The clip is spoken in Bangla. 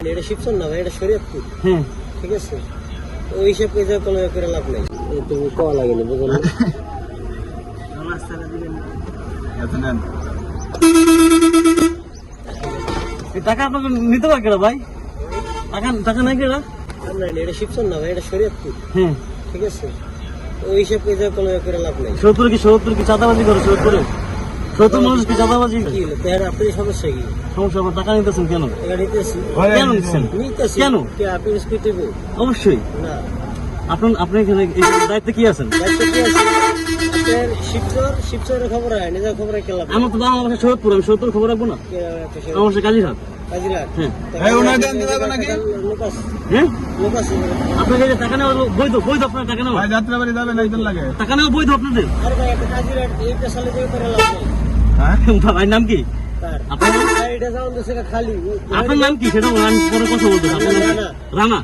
এটা শিবচর না ভাই, এটা শরীয়তপুর। হ্যাঁ ঠিক আছে, ওই হিসাব করে লাভ নাই। তুমি কওয়া লাগেনি, বুঝলেন না? এই টাকা আপনাকে নিতে পারে কেনা ভাই? টাকা নাই কেনা? এটা শিবচর না ভাই, এটা শরীয়তপুর। হ্যাঁ ঠিক আছে, ওই হিসাব করে লাভ নাই। সত্তর কি চাঁদাবাজি করে? সত্তর মানুষ কি চাঁদাবাজি? কি হলো তার আপনার সমস্যা কি? সমস্যা আমার টাকা নিতেছেন কেন? টাকা নিতেছি কেন নিচ্ছেন? কেন? কি আপনি স্পিড দেবো অবশ্যই না? আপনি এখানে এই দায়িত্বে কি আছেন? দায়িত্ব কি আছে? আপনার শিবচরের খবর হয়, নিজের খবর কে লাভ? আমার তো বাংলা সৈয়দপুর, আমি সৈয়দপুর খবর রাখবো না। আমার সে কাজিরহাট। কাজিরহাট। হ্যাঁ লোক হ্যাঁ, আছে। আপনাকে যে টাকা নেওয়া বৈধ আপনার টাকা নেওয়া যাত্রাবাড়ি যাবেন একজন লাগে। টাকা নেওয়া বৈধ আপনাদের? আরে ভাই, একটা কাজিরহাট এইটা সালে থেকে করে লাভ নাই। ভাইয়ের নাম কি? তার আপনার এটা যাওয়ার দেশে খালি। নাম কি সেটা আমি পরে কথা বলতে। আপনার নাম কি? রানা। রানা।